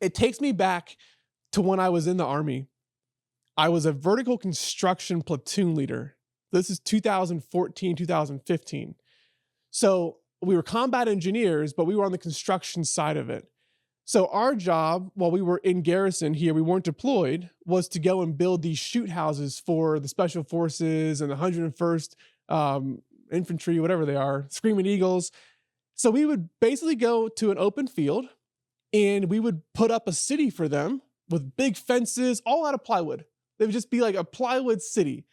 It takes me back to when I was in the Army. I was a vertical construction platoon leader. This is 2014, 2015. So we were combat engineers, but we were on the construction side of it. So our job, while we were in garrison here, we weren't deployed, was to go and build these shoot houses for the Special Forces and the 101st Infantry, whatever they are, Screaming Eagles. So we would basically go to an open field and we would put up a city for them with big fences, all out of plywood. They would just be like a plywood city.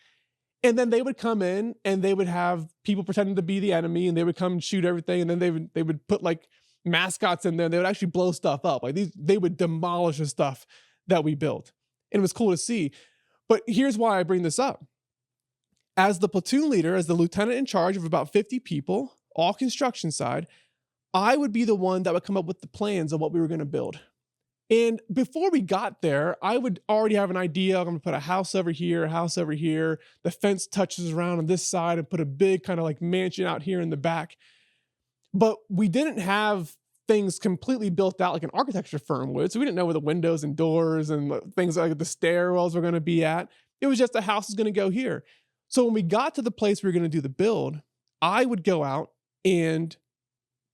And then they would come in and they would have people pretending to be the enemy and they would come and shoot everything. And then they would put like mascots in there. And they would actually blow stuff up. Like they would demolish the stuff that we built. And it was cool to see. But here's why I bring this up. As the platoon leader, as the lieutenant in charge of about 50 people, all construction side, I would be the one that would come up with the plans of what we were going to build. And before we got there, I would already have an idea. I'm going to put a house over here, a house over here. The fence touches around on this side and put a big kind of like mansion out here in the back. But we didn't have things completely built out like an architecture firm would. So we didn't know where the windows and doors and things like the stairwells were going to be at. It was just the house is going to go here. So when we got to the place we were going to do the build, I would go out and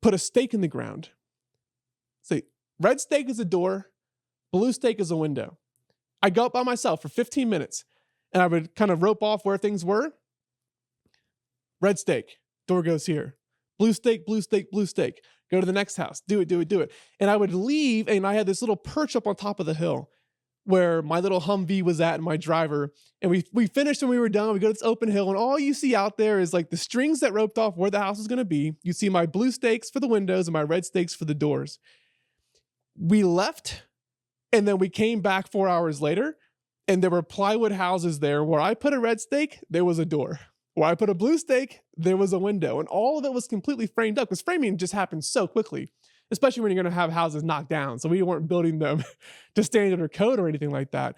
put a stake in the ground. Say, red stake is a door, blue stake is a window. I go up by myself for 15 minutes and I would kind of rope off where things were. Red stake, door goes here. Blue stake, blue stake, blue stake. Go to the next house, do it, do it, do it. And I would leave and I had this little perch up on top of the hill where my little Humvee was at and my driver. And we finished when we were done. We go to this open hill and all you see out there is like the strings that roped off where the house is going to be. You see my blue stakes for the windows and my red stakes for the doors. We left and then we came back 4 hours later and there were plywood houses there. Where I put a red stake, there was a door. Where I put a blue stake, there was a window. And all of it was completely framed up because framing just happens so quickly, especially when you're going to have houses knocked down. So we weren't building them to stand under code or anything like that.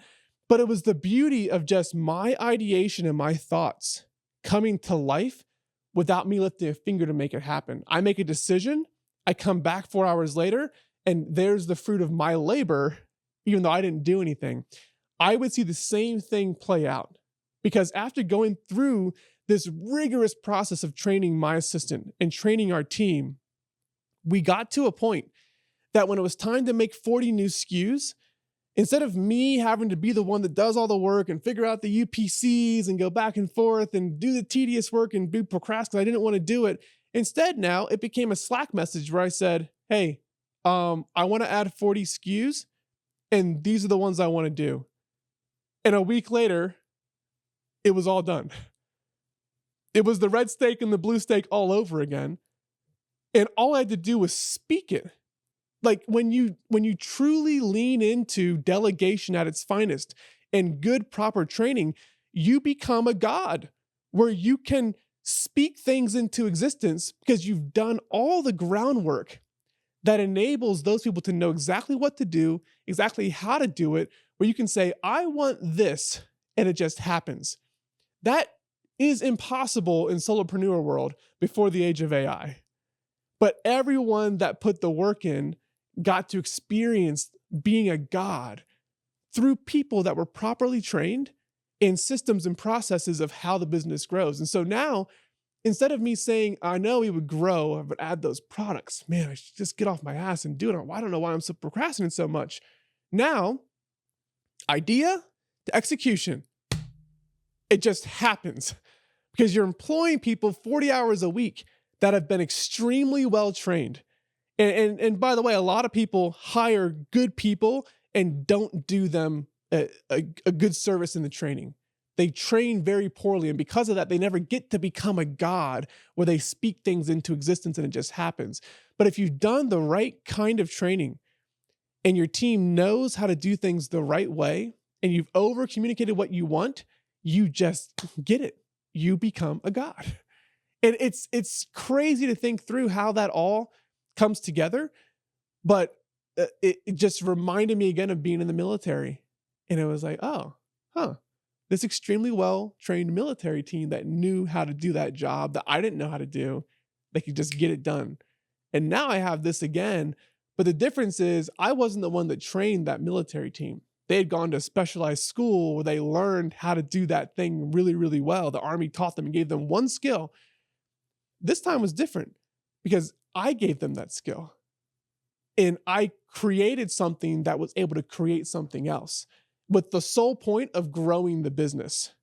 But it was the beauty of just my ideation and my thoughts coming to life without me lifting a finger to make it happen. I make a decision, I come back 4 hours later, and there's the fruit of my labor, even though I didn't do anything. I would see the same thing play out because after going through this rigorous process of training my assistant and training our team, we got to a point that when it was time to make 40 new SKUs, instead of me having to be the one that does all the work and figure out the UPCs and go back and forth and do the tedious work and do procrastinate because I didn't want to do it, instead now it became a Slack message where I said, hey, I want to add 40 SKUs and these are the ones I want to do. And a week later, it was all done. It was the red stake and the blue stake all over again. And all I had to do was speak it. Like when you truly lean into delegation at its finest and good, proper training, you become a god where you can speak things into existence because you've done all the groundwork that enables those people to know exactly what to do, exactly how to do it, where you can say, I want this, and it just happens. That is impossible in solopreneur world before the age of AI. But everyone that put the work in got to experience being a god through people that were properly trained in systems and processes of how the business grows. And so now, instead of me saying, I know we would grow, I would add those products. Man, I should just get off my ass and do it. I don't know why I'm so procrastinating so much. Now, idea to execution. It just happens because you're employing people 40 hours a week that have been extremely well trained. And by the way, a lot of people hire good people and don't do them a good service in the training. They train very poorly. And because of that, they never get to become a god where they speak things into existence and it just happens. But if you've done the right kind of training and your team knows how to do things the right way and you've over communicated what you want, you just get it. You become a god. And it's crazy to think through how that all comes together. But it just reminded me again of being in the military. And it was like, this extremely well-trained military team that knew how to do that job that I didn't know how to do, they could just get it done. And now I have this again, But the difference is I wasn't the one that trained that military team. They had gone to a specialized school where they learned how to do that thing really, really well. The Army taught them and gave them one skill. This time was different because I gave them that skill and I created something that was able to create something else with the sole point of growing the business.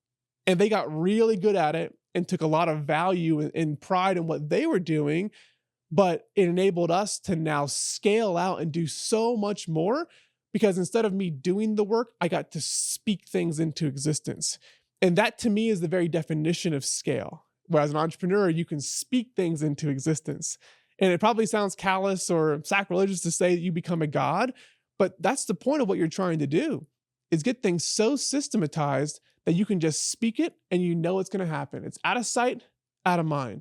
And they got really good at it and took a lot of value and pride in what they were doing, but it enabled us to now scale out and do so much more because instead of me doing the work, I got to speak things into existence. And that to me is the very definition of scale. Whereas an entrepreneur, you can speak things into existence. And it probably sounds callous or sacrilegious to say that you become a god, but that's the point of what you're trying to do is get things so systematized that you can just speak it and you know it's going to happen. It's out of sight, out of mind.